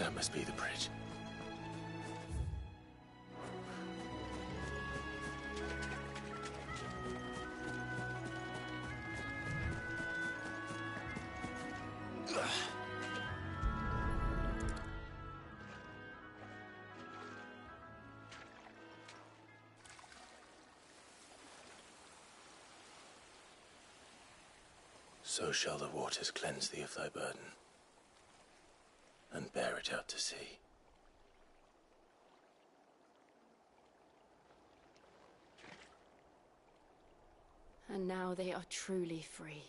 That must be the bridge. So shall the waters cleanse thee of thy burden, and bear it out to sea. And now they are truly free.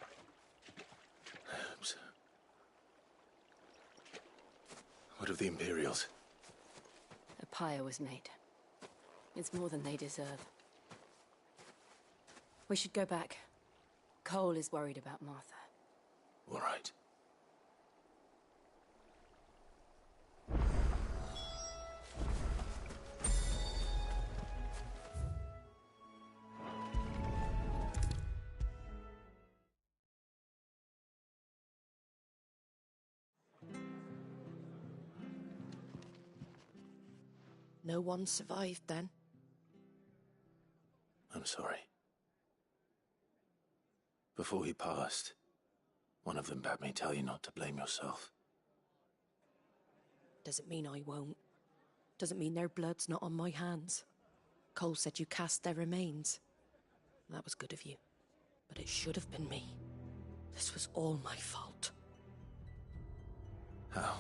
I hope so. What of the Imperials? A pyre was made. It's more than they deserve. We should go back. Cole is worried about Martha. All right. No one survived then? I'm sorry. Before he passed, one of them bade me tell you not to blame yourself. Doesn't mean I won't. Doesn't mean their blood's not on my hands. Cole said you cast their remains. That was good of you. But it should have been me. This was all my fault. How?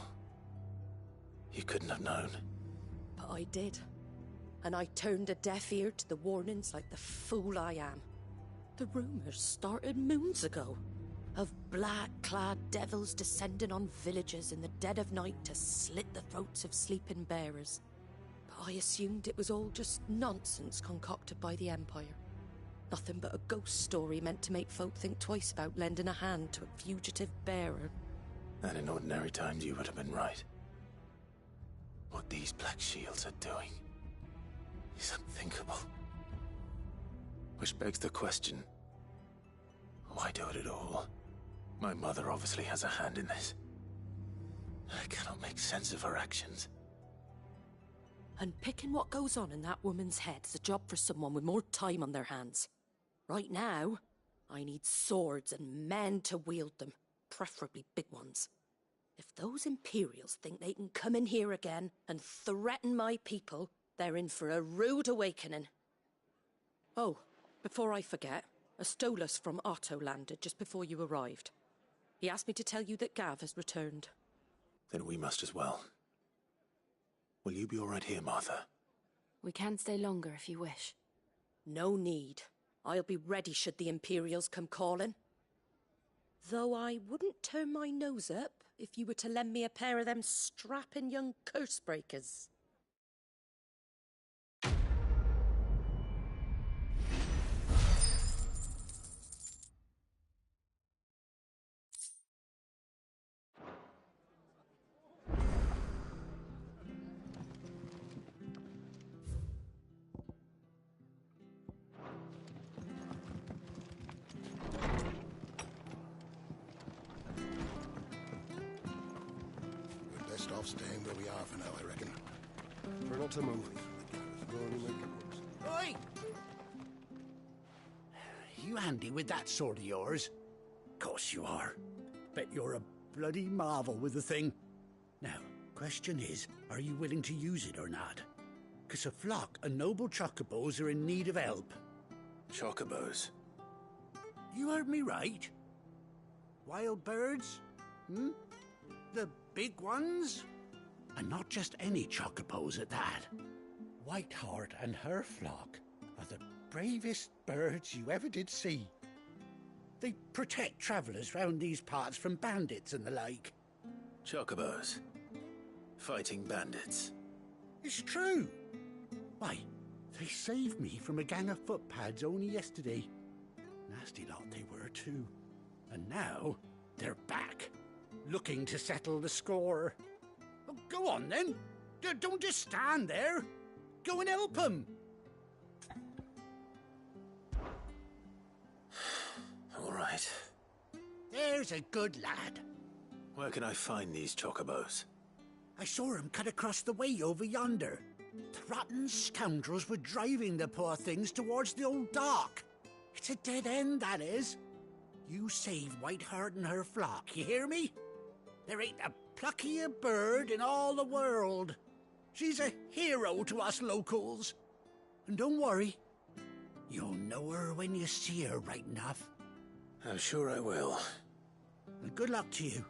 You couldn't have known. But I did. And I turned a deaf ear to the warnings like the fool I am. The rumours started moons ago. Of black-clad devils descending on villages in the dead of night to slit the throats of sleeping bearers. But I assumed it was all just nonsense concocted by the Empire. Nothing but a ghost story meant to make folk think twice about lending a hand to a fugitive bearer. And in ordinary times you would have been right. What these Black Shields are doing is unthinkable. Which begs the question, why do it at all? My mother obviously has a hand in this. I cannot make sense of her actions. And picking what goes on in that woman's head is a job for someone with more time on their hands. Right now, I need swords and men to wield them, preferably big ones. If those Imperials think they can come in here again and threaten my people, they're in for a rude awakening. Oh, before I forget, a Stolas from Otto landed just before you arrived. He asked me to tell you that Gav has returned. Then we must as well. Will you be all right here, Martha? We can stay longer if you wish. No need. I'll be ready should the Imperials come calling. Though I wouldn't turn my nose up if you were to lend me a pair of them strapping young curse-breakers. Off staying where we are for now, I reckon. Try not to move. We'll only make it worse. Oi! You handy with that sword of yours? Course you are. Bet you're a bloody marvel with the thing. Now, question is, are you willing to use it or not? 'Cause a flock of noble chocobos are in need of help. Chocobos? You heard me right. Wild birds? Hmm? The big ones? And not just any chocobos at that. Whiteheart and her flock are the bravest birds you ever did see. They protect travellers round these parts from bandits and the like. Chocobos? Fighting bandits? It's true. Why, they saved me from a gang of footpads only yesterday. Nasty lot they were too. And now they're back, looking to settle the score. Well, go on then. Don't just stand there. Go and help them. All right. There's a good lad. Where can I find these chocobos? I saw him cut across the way over yonder. The rotten scoundrels were driving the poor things towards the old dock. It's a dead end, that is. You save Whiteheart and her flock, you hear me? There ain't a pluckier bird in all the world. She's a hero to us locals. And don't worry, you'll know her when you see her right enough. I'm sure I will. And good luck to you.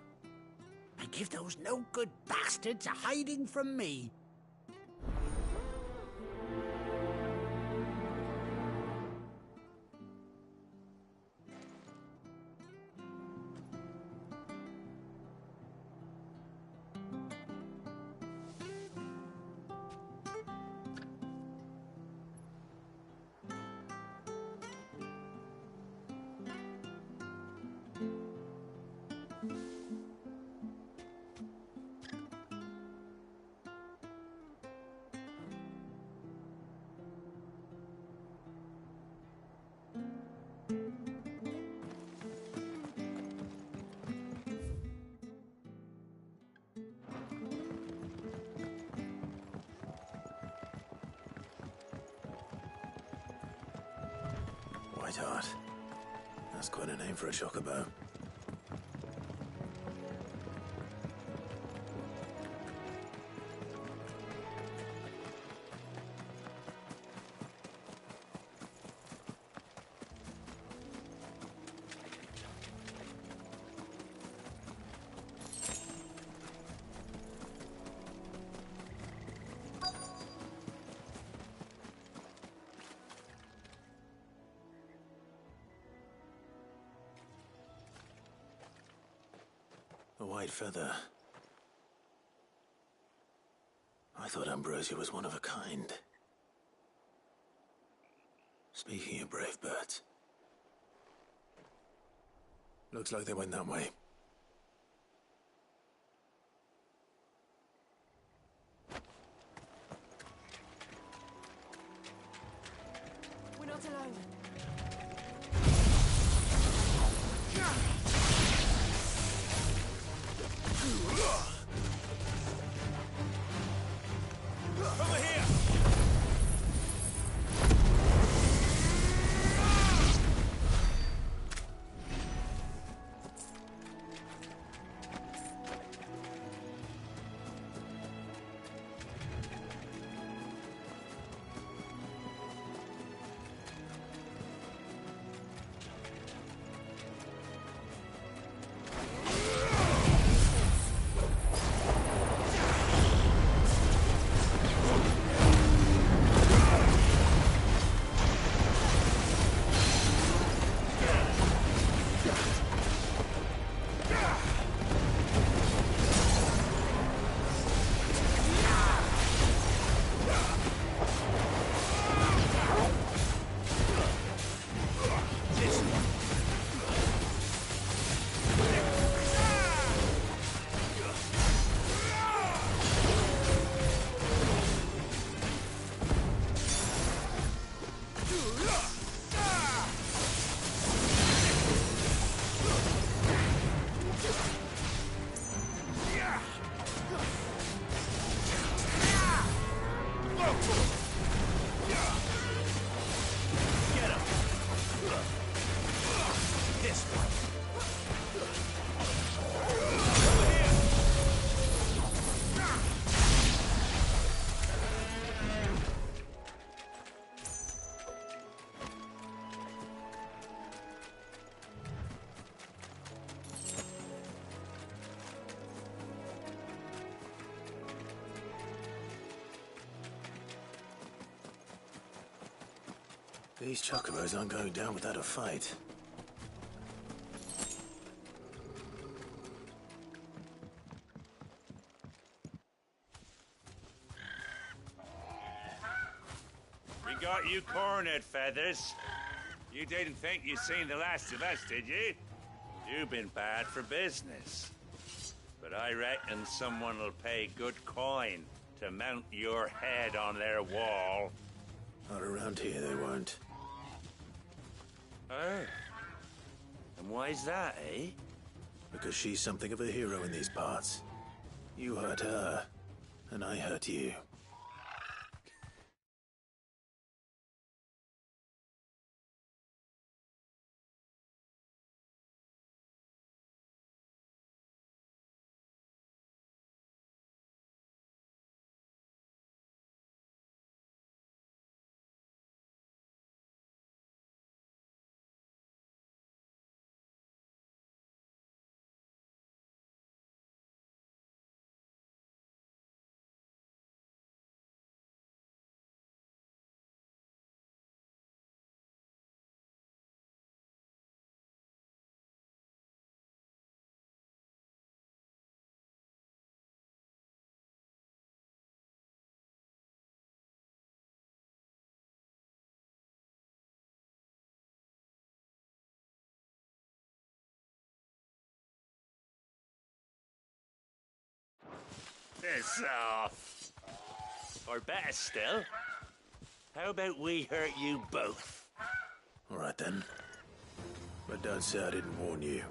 And give those no-good bastards a hiding from me. Whiteheart. That's quite a name for a chocobo. A white feather. I thought Ambrosia was one of a kind. Speaking of brave birds. Looks like they went that way. We're not alone. Over here! These chocobos aren't going down without a fight. We got you cornered, Feathers. You didn't think you'd seen the last of us, did you? You've been bad for business. But I reckon someone will pay good coin to mount your head on their wall. Not around here, they won't. Oh. And why's that, eh? Because she's something of a hero in these parts. You hurt her, and I hurt you. Piss off. Or better still, how about we hurt you both? All right then. But don't say I didn't warn you.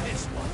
This one.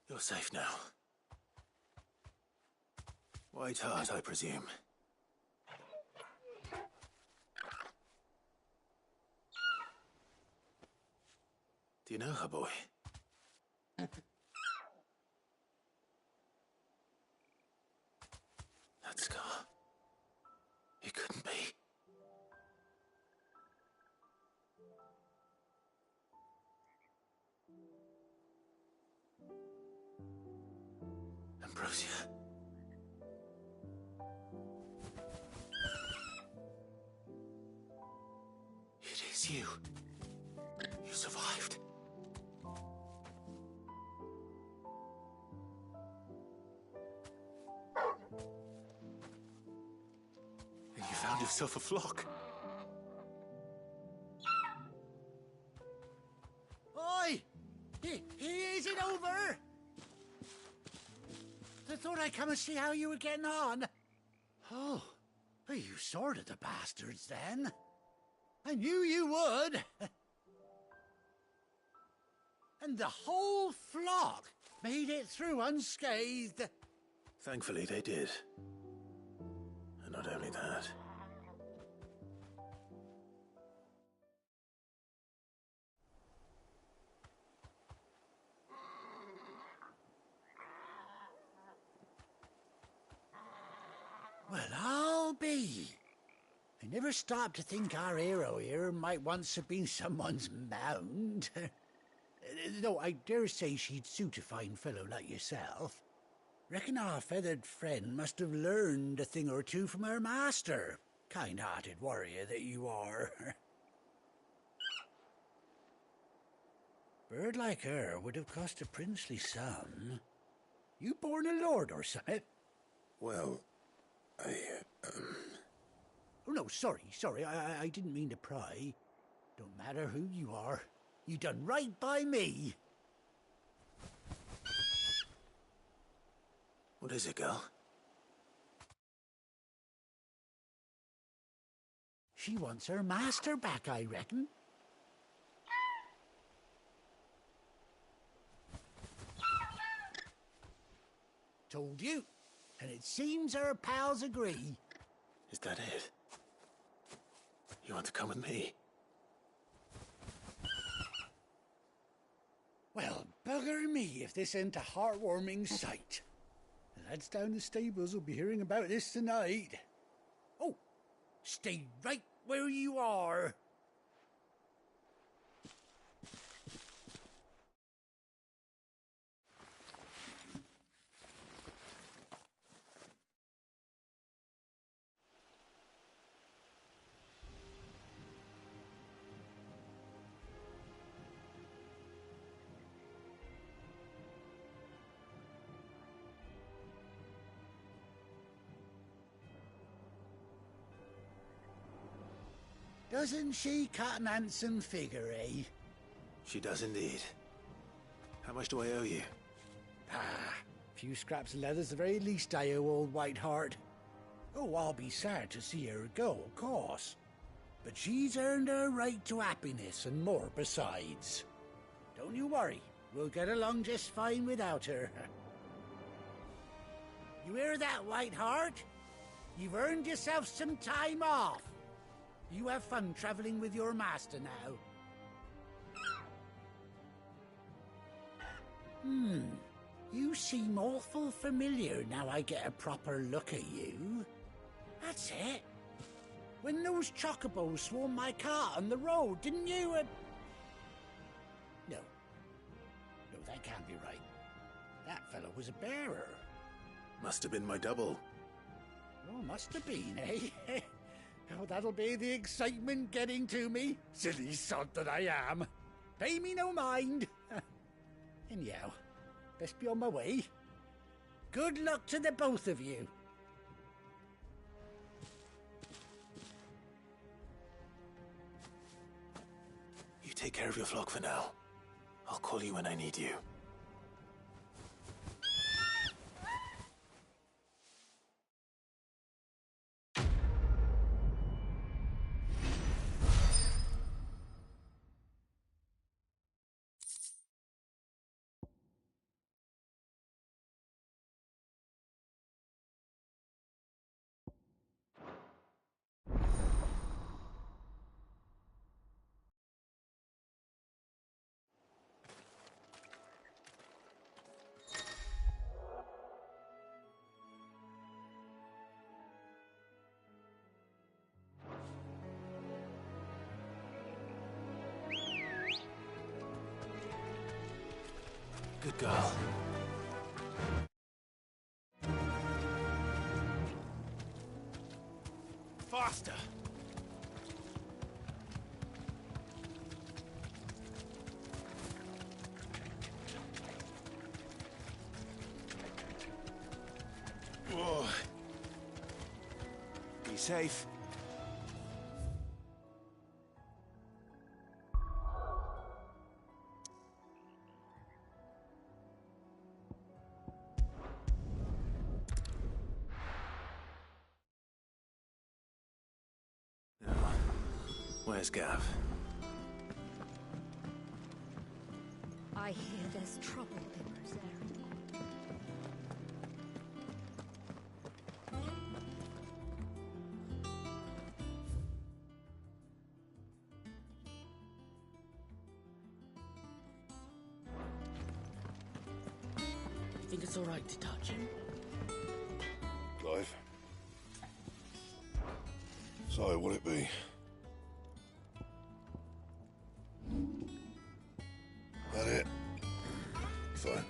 You're safe now. White Heart, I presume. Do you know her, boy? That scar. It couldn't be. Ambrosia. It is you. You survived. And you found yourself a flock. Oi! Is it over? I thought I'd come and see how you were getting on. Oh, well, you sorted the bastards then. I knew you would. And the whole flock made it through unscathed. Thankfully, they did. And not only that, Never stop to think our hero here might once have been someone's mount. Though I dare say she'd suit a fine fellow like yourself. Reckon our feathered friend must have learned a thing or two from her master. Kind-hearted warrior that you are. Bird like her would have cost a princely sum. You born a lord or something? Well, Oh, no, sorry. I didn't mean to pry. Don't matter who you are. You done right by me. What is it, girl? She wants her master back, I reckon. Told you. And it seems her pals agree. Is that it? You want to come with me? Well, bugger me if this ain't a heartwarming sight. The lads down the stables will be hearing about this tonight. Oh, stay right where you are. Doesn't she cut an handsome figure, eh? She does indeed. How much do I owe you? A few scraps of leather's the very least I owe old Whiteheart. Oh, I'll be sad to see her go, of course. But she's earned her right to happiness and more besides. Don't you worry, we'll get along just fine without her. You hear that, Whiteheart? You've earned yourself some time off. You have fun traveling with your master now. You seem awful familiar now I get a proper look at you. That's it. When those chocobos swarmed my cart on the road, didn't you? No, that can't be right. That fellow was a bearer. Must have been my double. Oh, must have been, eh? Oh, that'll be the excitement getting to me. Silly sod that I am. Pay me no mind. Anyhow, best be on my way. Good luck to the both of you. You take care of your flock for now. I'll call you when I need you. Good girl. Faster! Whoa. Be safe. Where's Gav? I hear there's trouble in Rosaria. You think it's all right to touch him? Clive. So, what'll it be? That it? Fine.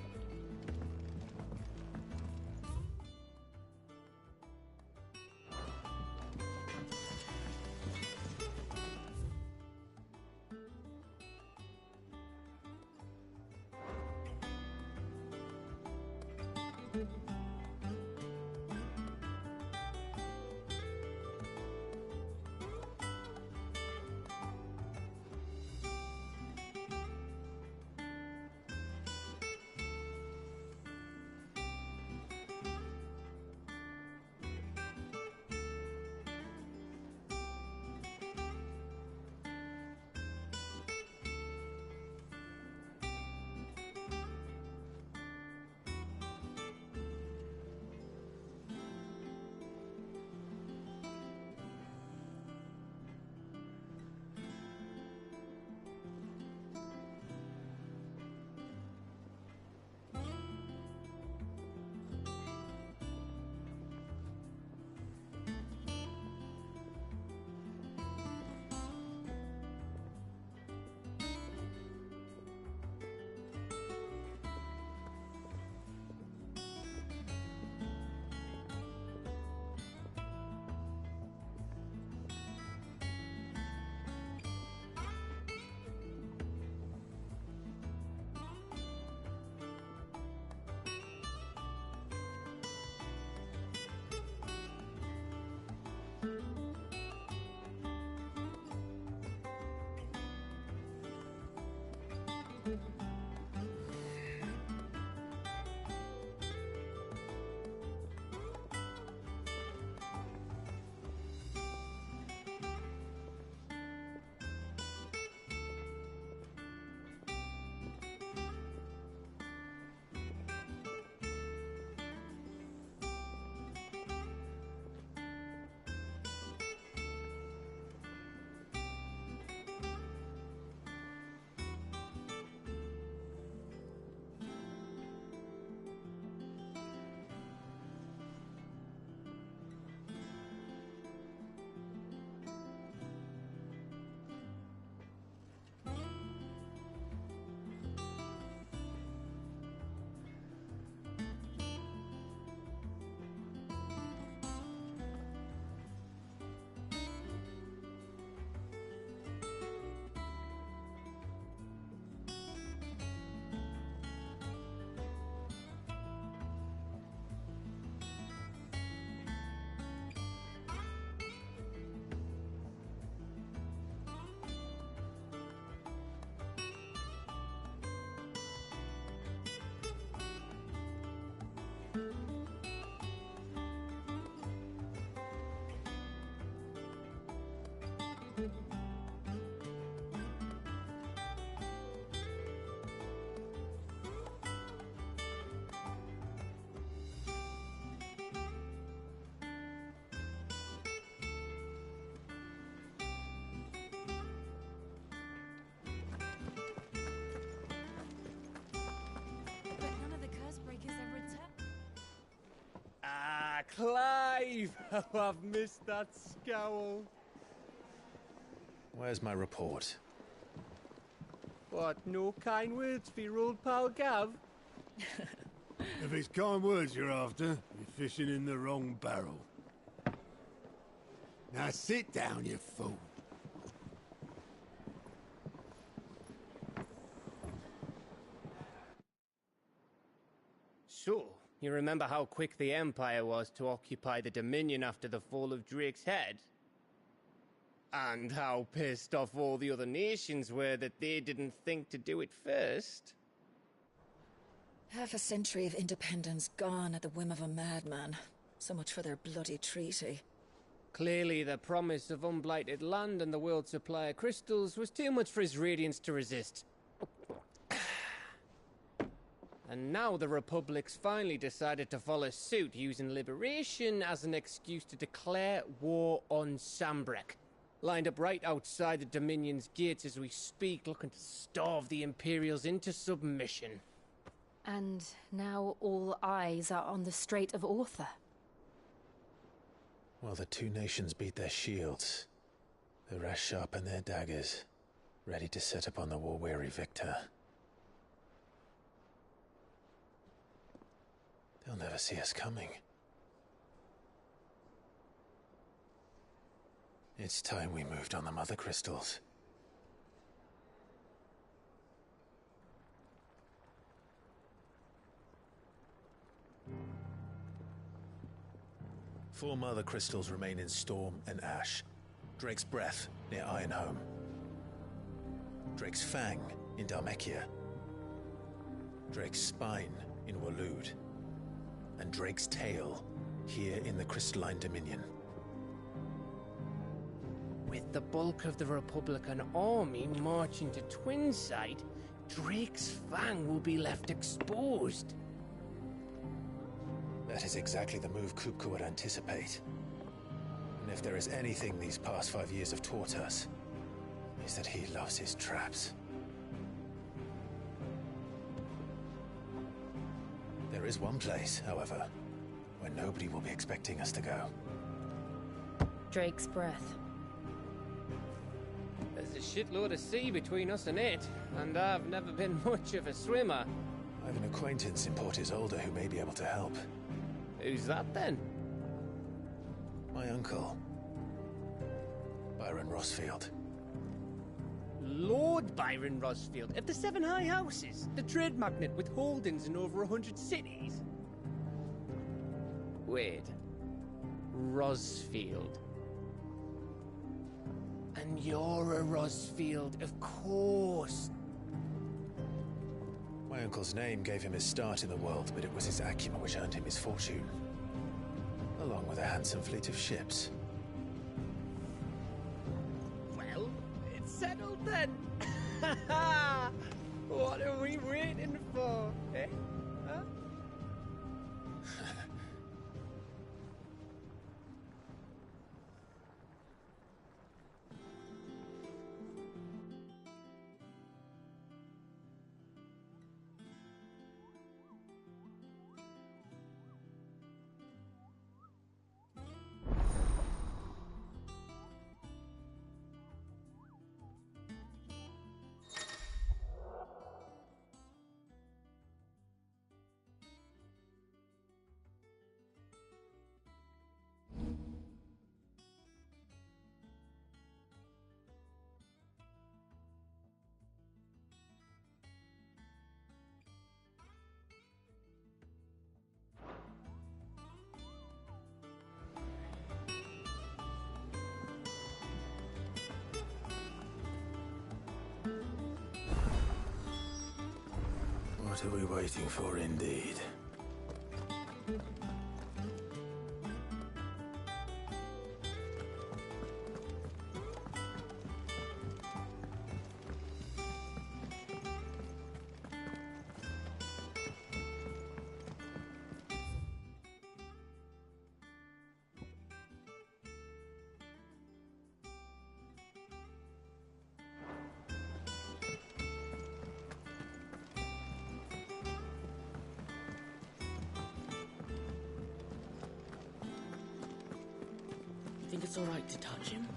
Clive! How I've missed that scowl. Where's my report? What, no kind words for your old pal Gav? If it's kind words you're after, you're fishing in the wrong barrel. Now sit down, you fool. So, you remember how quick the Empire was to occupy the Dominion after the fall of Drake's head? And how pissed off all the other nations were that they didn't think to do it first? Half a century of independence gone at the whim of a madman. So much for their bloody treaty. Clearly, the promise of unblighted land and the world's supply of crystals was too much for his radiance to resist. And now the Republic's finally decided to follow suit, using liberation as an excuse to declare war on Sambrek. Lined up right outside the Dominion's gates as we speak, looking to starve the Imperials into submission. And now all eyes are on the Strait of Author. While the two nations beat their shields, the rest sharpen their daggers, ready to set upon the war-weary victor. They'll never see us coming. It's time we moved on the Mother Crystals. Four Mother Crystals remain in Storm and Ash. Drake's Breath near Ironhome. Drake's Fang in Dhalmekia. Drake's Spine in Waloed. And Drake's Tail here in the Crystalline Dominion. With the bulk of the Republican army marching to Twinside, Drake's Fang will be left exposed. That is exactly the move Kupka would anticipate. And if there is anything these past 5 years have taught us, is that he loves his traps. There is one place, however, where nobody will be expecting us to go. Drake's Breath. There's a shitload of sea between us and it, and I've never been much of a swimmer. I have an acquaintance in Port Isolde who may be able to help. Who's that then? My uncle, Byron Rossfield. Lord Byron Rossfield of the Seven High Houses, the trade magnate with holdings in over 100 cities. Wait, Rossfield. And you're a Rossfield, of course. My uncle's name gave him his start in the world, but it was his acumen which earned him his fortune, along with a handsome fleet of ships. Well, it's settled then. What are we waiting for, eh? Huh? What are we waiting for, indeed? Think it's all right to touch him?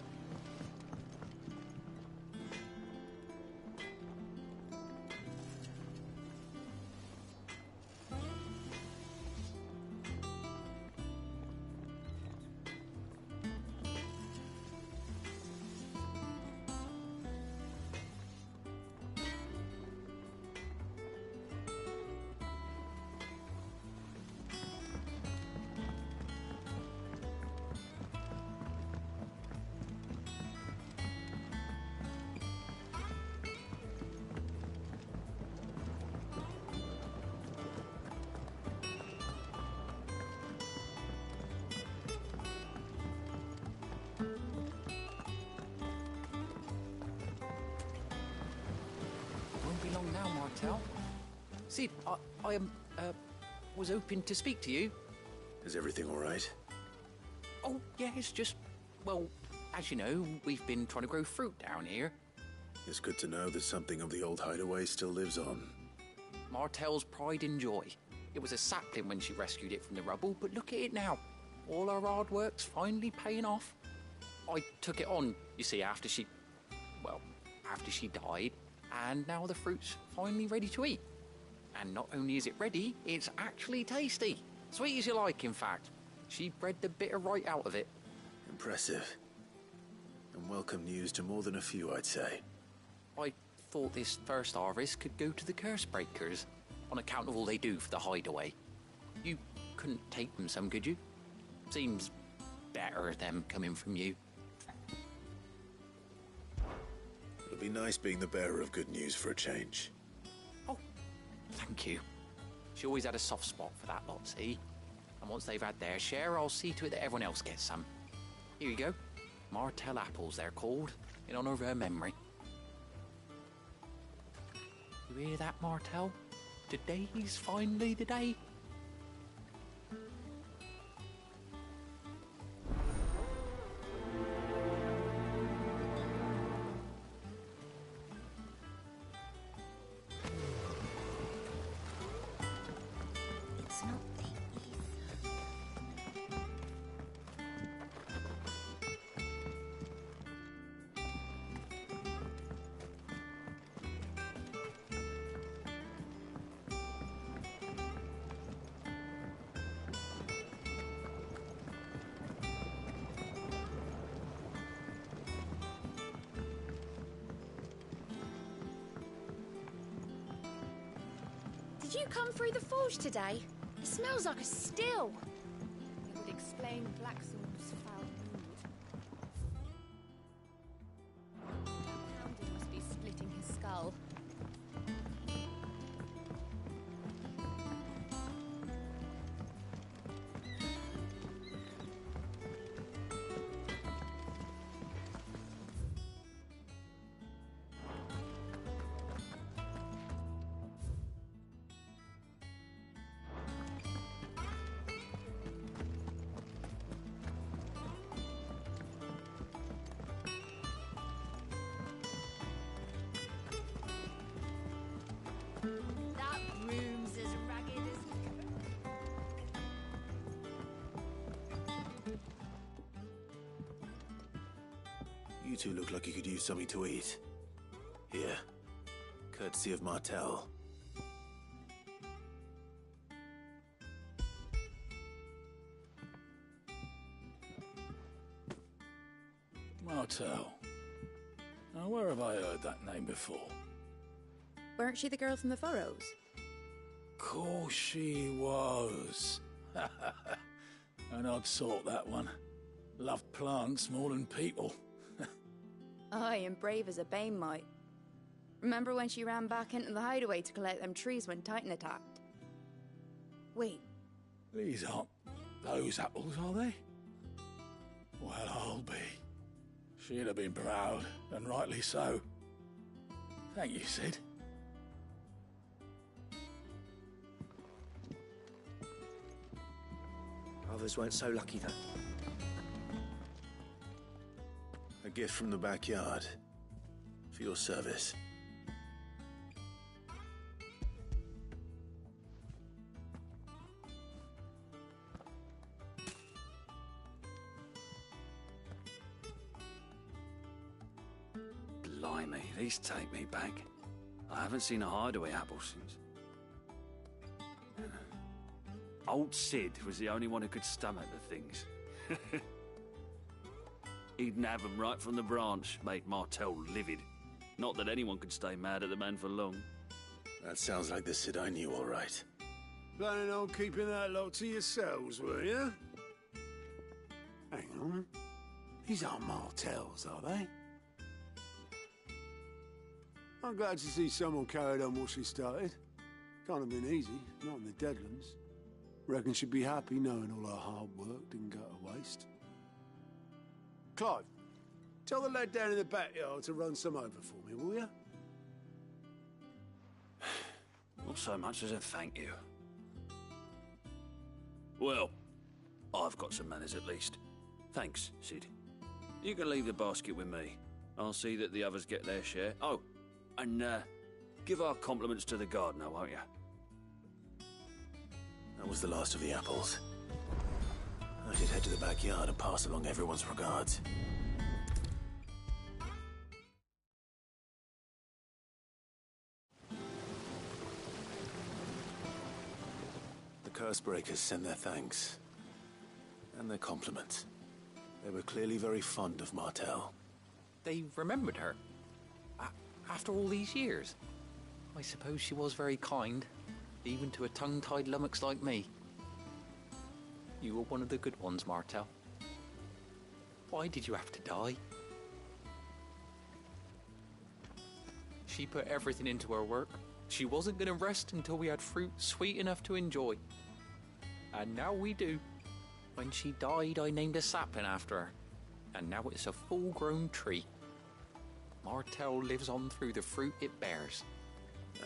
Won't be long now, Martel. Sid, I was hoping to speak to you. Is everything all right? Oh, yeah, it's just, well, as you know, we've been trying to grow fruit down here. It's good to know that something of the old hideaway still lives on. Martel's pride and joy. It was a sapling when she rescued it from the rubble, but look at it now. All our hard work's finally paying off. I took it on, you see, after she died, and now the fruit's finally ready to eat. And not only is it ready, it's actually tasty. Sweet as you like, in fact. She bred the bitter right out of it. Impressive. And welcome news to more than a few, I'd say. I thought this first harvest could go to the curse breakers, on account of all they do for the hideaway. You couldn't take them some, could you? Seems better them coming from you. It'll be nice being the bearer of good news for a change. Oh, thank you. She always had a soft spot for that lot, see? And once they've had their share, I'll see to it that everyone else gets some. Here you go. Martell apples, they're called, in honor of her memory. You hear that, Martell? Today's finally the day. It's not the Did you come through the forge today? It smells like a still. It would explain Blackson's foul mood. Hounded must be splitting his skull. That room's as ragged as You two look like you could use something to eat. Here, courtesy of Martell. Martell. Now, where have I heard that name before? Weren't she the girl from the Furrows? Course she was. An odd sort, that one. Loved plants more than people. Aye, and brave as a bane might. Remember when she ran back into the hideaway to collect them trees when Titan attacked? Wait. These aren't those apples, are they? Well, I'll be. She'd have been proud, and rightly so. Thank you, Sid. Others weren't so lucky, though. A gift from the backyard. For your service. Blimey, these take me back. I haven't seen a hideaway apple since. Old Sid was the only one who could stomach the things. He'd nab 'em right from the branch, made Martell livid. Not that anyone could stay mad at the man for long. That sounds like the Sid I knew, all right. Planning on keeping that lot to yourselves, were you? Hang on. These aren't Martells, are they? I'm glad to see someone carried on what she started. Can't have been easy, not in the Deadlands. Reckon she'd be happy knowing all her hard work didn't go to waste. Clive, tell the lad down in the backyard to run some over for me, will you? Not so much as a thank you. Well, I've got some manners at least. Thanks, Sid. You can leave the basket with me. I'll see that the others get their share. Oh, and give our compliments to the gardener, won't you? That was the last of the apples. I should head to the backyard and pass along everyone's regards. The Cursebreakers send their thanks. And their compliments. They were clearly very fond of Martell. They remembered her. After all these years. I suppose she was very kind, even to a tongue-tied lummox like me. You were one of the good ones, Martell. Why did you have to die? She put everything into her work. She wasn't going to rest until we had fruit sweet enough to enjoy. And now we do. When she died, I named a sapling after her. And now it's a full-grown tree. Martell lives on through the fruit it bears.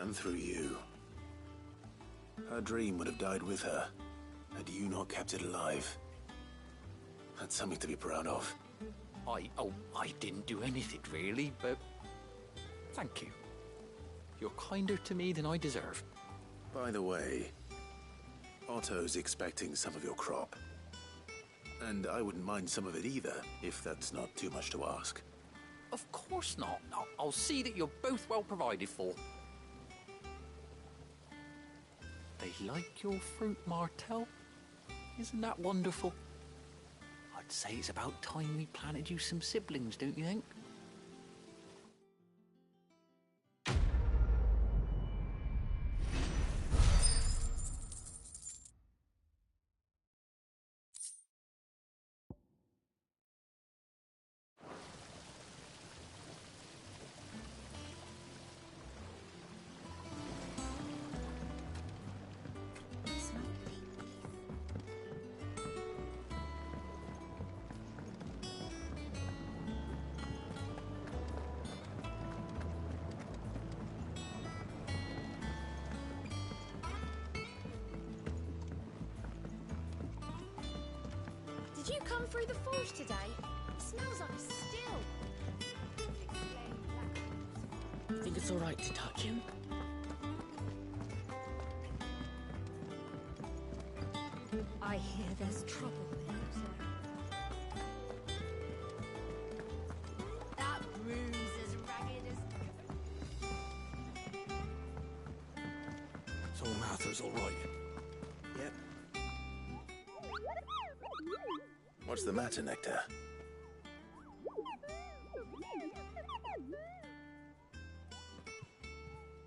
And through you. Her dream would have died with her, had you not kept it alive. That's something to be proud of. I didn't do anything really, but thank you. You're kinder to me than I deserve. By the way, Otto's expecting some of your crop. And I wouldn't mind some of it either, if that's not too much to ask. Of course not. I'll see that you're both well provided for. They like your fruit, Martell. Isn't that wonderful? I'd say it's about time we planted you some siblings, don't you think? Did you come through the forge today? It smells like a still. You think it's all right to touch him? I hear there's trouble there. That room's as ragged as... So Martha's all right? Yep. What's the matter, Nectar?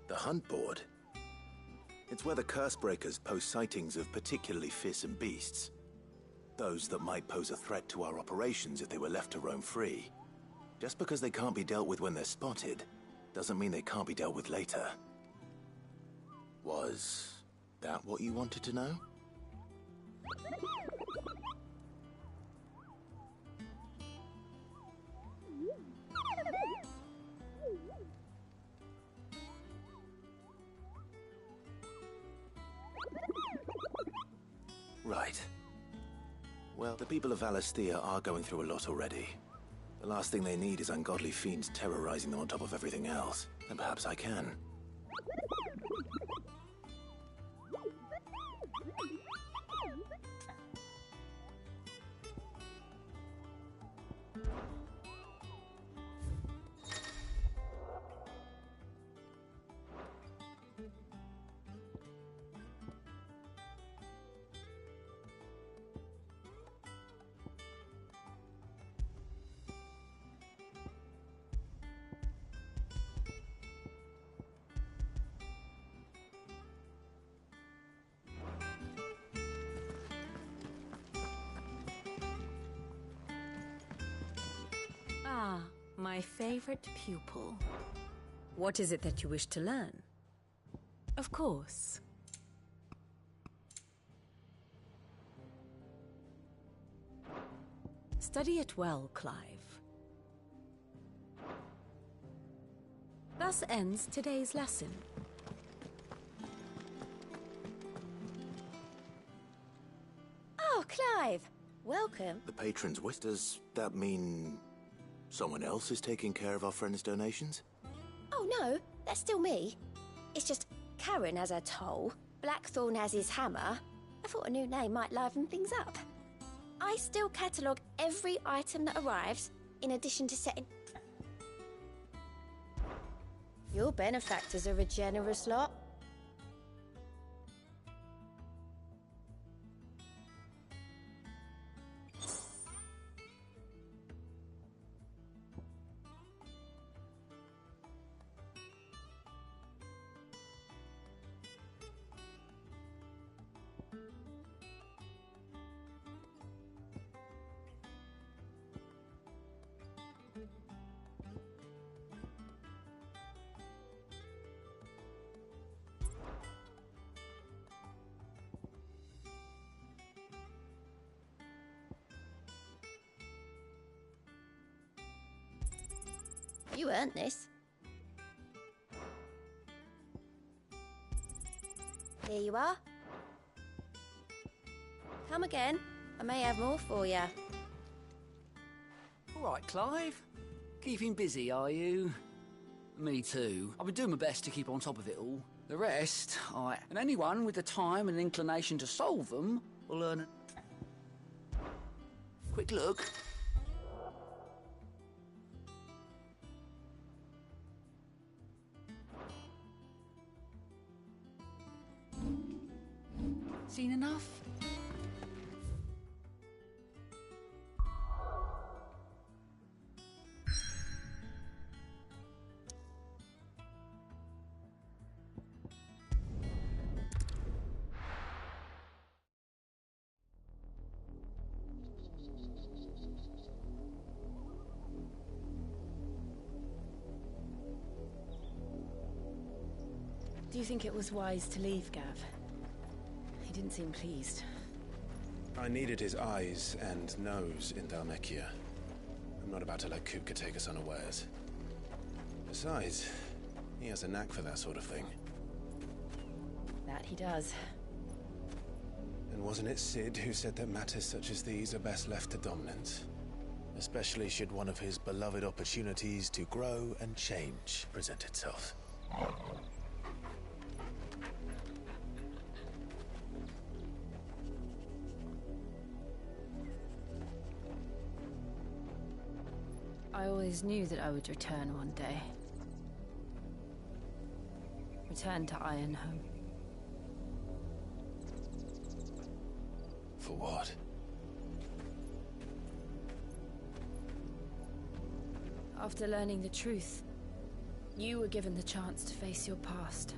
The hunt board? It's where the Cursebreakers post sightings of particularly fearsome beasts. Those that might pose a threat to our operations if they were left to roam free. Just because they can't be dealt with when they're spotted, doesn't mean they can't be dealt with later. Was that what you wanted to know? Right. Well, the people of Valisthea are going through a lot already. The last thing they need is ungodly fiends terrorizing them on top of everything else. And perhaps I can. Ah, my favorite pupil. What is it that you wish to learn? Of course. Study it well, Clive. Thus ends today's lesson. Oh, Clive! Welcome. The patron's wish. Does that mean someone else is taking care of our friend's donations? Oh, no. That's still me. It's just Karen has her toll, Blackthorn has his hammer. I thought a new name might liven things up. I still catalogue every item that arrives, in addition to setting... Your benefactors are a generous lot. You earned this. Here you are. Come again. I may have more for you. All right, Clive. Keeping busy, are you? Me too. I've been doing my best to keep on top of it all. The rest, and anyone with the time and inclination to solve them will earn a... Quick look. Seen enough? Do you think it was wise to leave, Gav? He didn't seem pleased. I needed his eyes and nose in Dhalmekia. I'm not about to let Kupka take us unawares. Besides, he has a knack for that sort of thing. That he does. And wasn't it Sid who said that matters such as these are best left to dominance? Especially should one of his beloved opportunities to grow and change present itself. I always knew that I would return one day. Return to Ironhome. For what? After learning the truth, you were given the chance to face your past.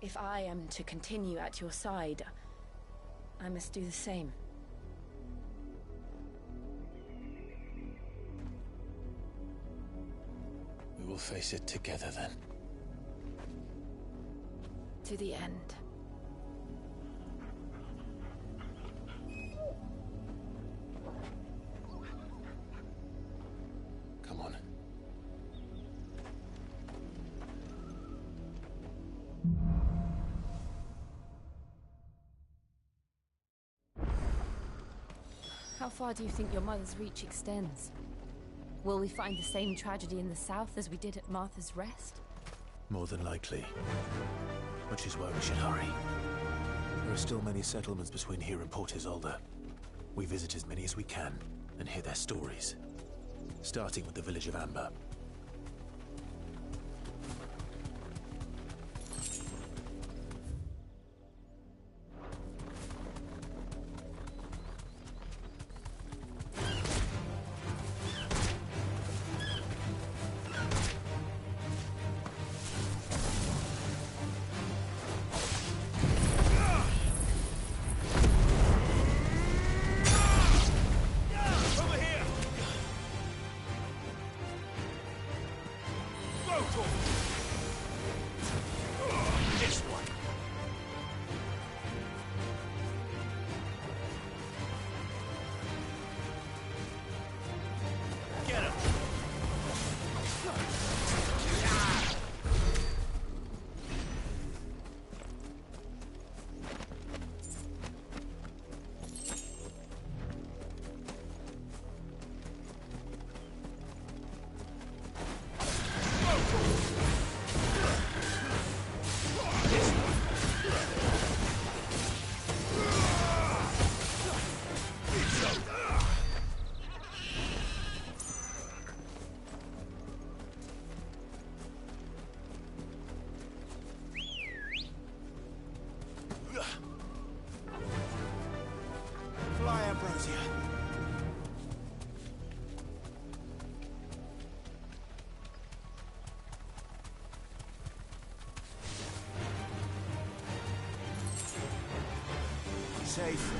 If I am to continue at your side, I must do the same. We will face it together then. To the end. Come on. How far do you think your mother's reach extends? Will we find the same tragedy in the south as we did at Martha's Rest? More than likely. Which is why we should hurry. There are still many settlements between here and Port Isolde. We visit as many as we can and hear their stories. Starting with the village of Amber. safe.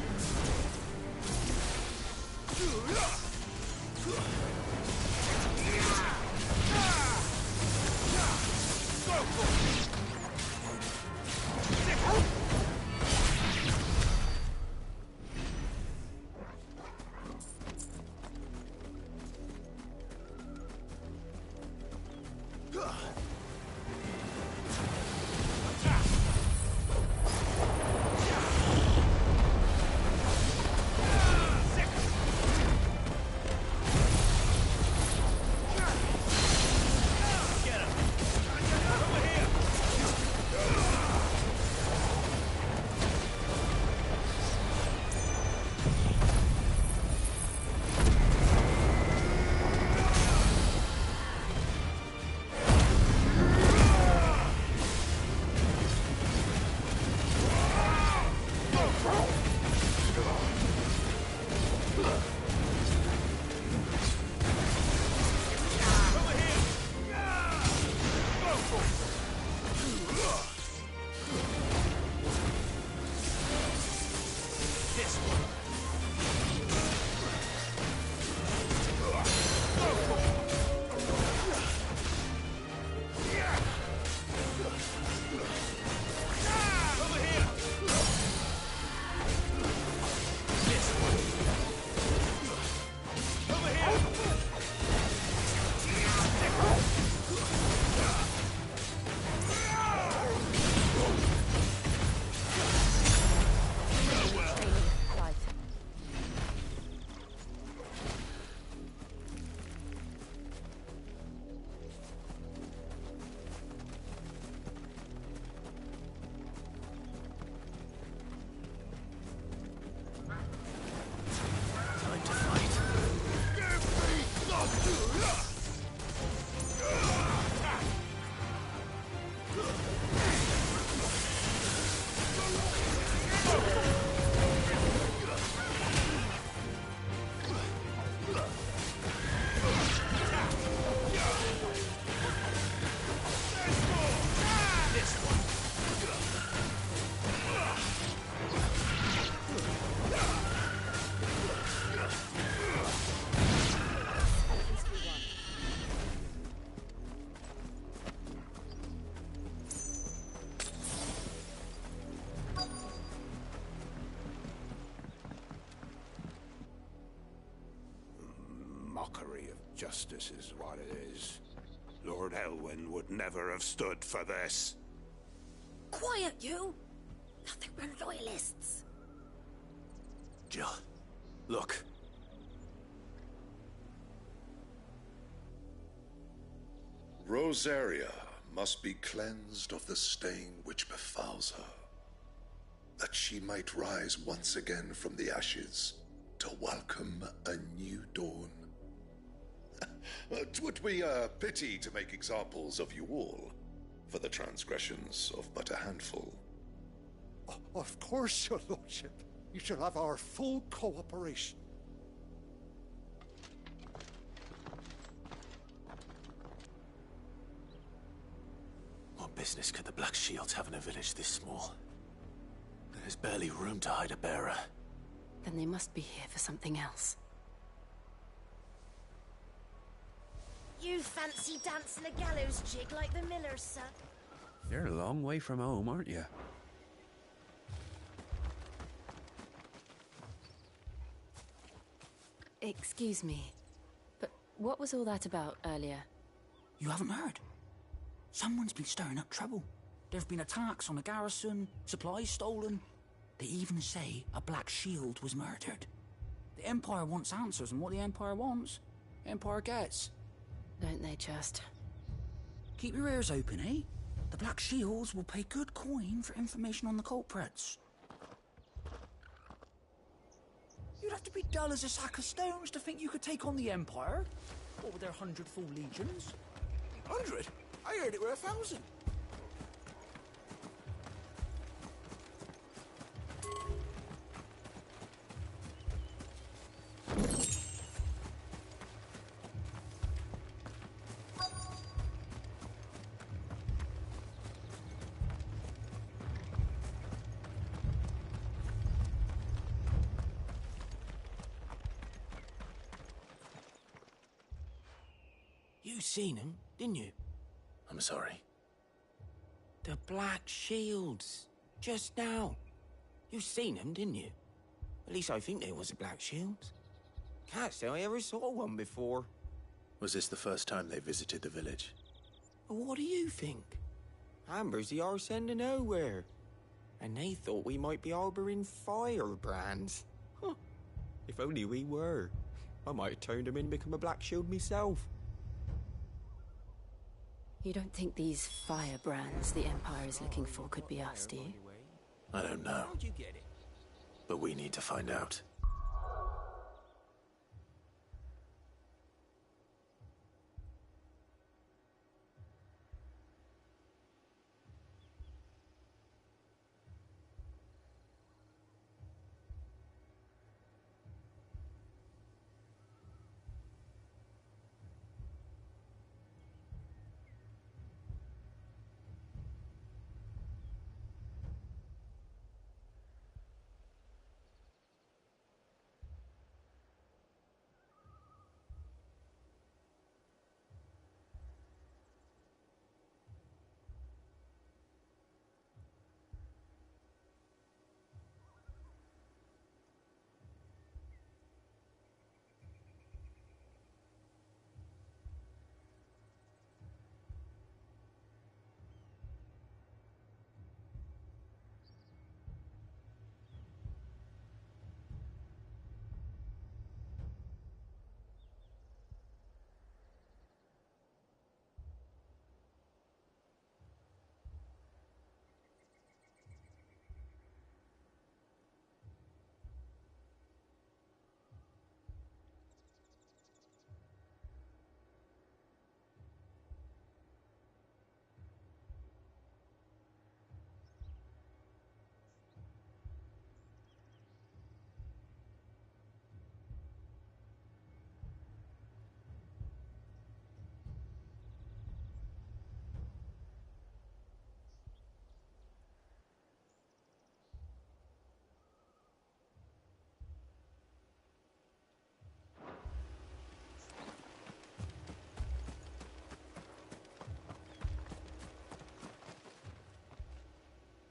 Mockery of justice is what it is. Lord Elwyn would never have stood for this. Quiet, you! Nothing but loyalists. Jill, look. Rosaria must be cleansed of the stain which befouls her, that she might rise once again from the ashes to welcome a new dawn. 'Twould be a pity to make examples of you all, for the transgressions of but a handful. Of course, your lordship. You shall have our full cooperation. What business could the Black Shields have in a village this small? There's barely room to hide a bearer. Then they must be here for something else. You fancy dancing a gallows jig like the miller's son? You're a long way from home, aren't you? Excuse me, but what was all that about earlier? You haven't heard? Someone's been stirring up trouble. There have been attacks on the garrison, supplies stolen. They even say a Black Shield was murdered. The Empire wants answers, and what the Empire wants, the Empire gets. Don't they just? Keep your ears open, eh? The Black Shields will pay good coin for information on the culprits. You'd have to be dull as a sack of stones to think you could take on the Empire. What with their 100 full legions? 100? I heard it were 1,000. You seen him, didn't you? I'm sorry. The Black Shields. Just now. You seen them, didn't you? At least I think they was the Black Shields. Can't say I ever saw one before. Was this the first time they visited the village? What do you think? Amber's the arse end of nowhere. And they thought we might be harbouring firebrands. Huh. If only we were. I might have turned them in and become a Black Shield myself. You don't think these firebrands the Empire is looking for could be us, do you? I don't know. How'd you get it? But we need to find out.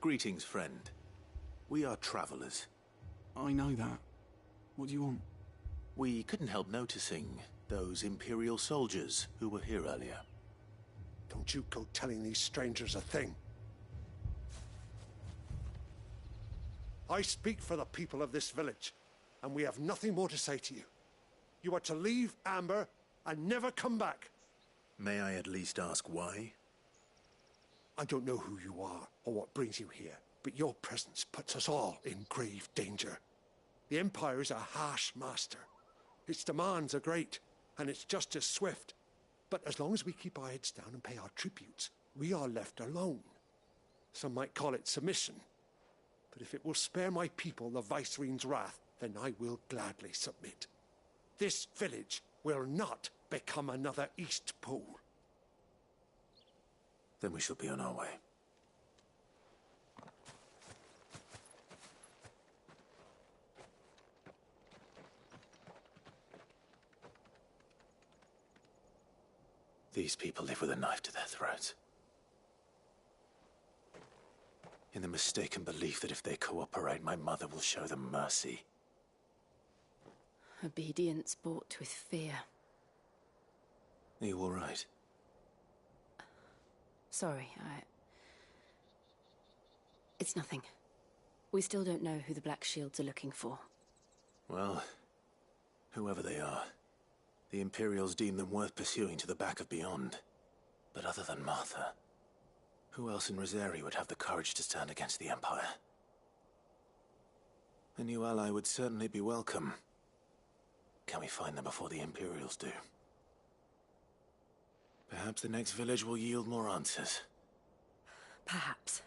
Greetings, friend. We are travelers. I know that. What do you want? We couldn't help noticing those Imperial soldiers who were here earlier. Don't you go telling these strangers a thing. I speak for the people of this village, and we have nothing more to say to you. You are to leave Amber and never come back. May I at least ask why? I don't know who you are or what brings you here, but your presence puts us all in grave danger. The Empire is a harsh master. Its demands are great, and its justice swift. But as long as we keep our heads down and pay our tributes, we are left alone. Some might call it submission. But if it will spare my people the Viceroy's wrath, then I will gladly submit. This village will not become another East Pool. Then we shall be on our way. These people live with a knife to their throats. In the mistaken belief that if they cooperate, my mother will show them mercy. Obedience bought with fear. Are you all right? Sorry, It's nothing. We still don't know who the Black Shields are looking for. Well, whoever they are, the Imperials deem them worth pursuing to the back of beyond. But other than Martha, who else in Rosari would have the courage to stand against the Empire? A new ally would certainly be welcome. Can we find them before the Imperials do? Perhaps the next village will yield more answers. Perhaps.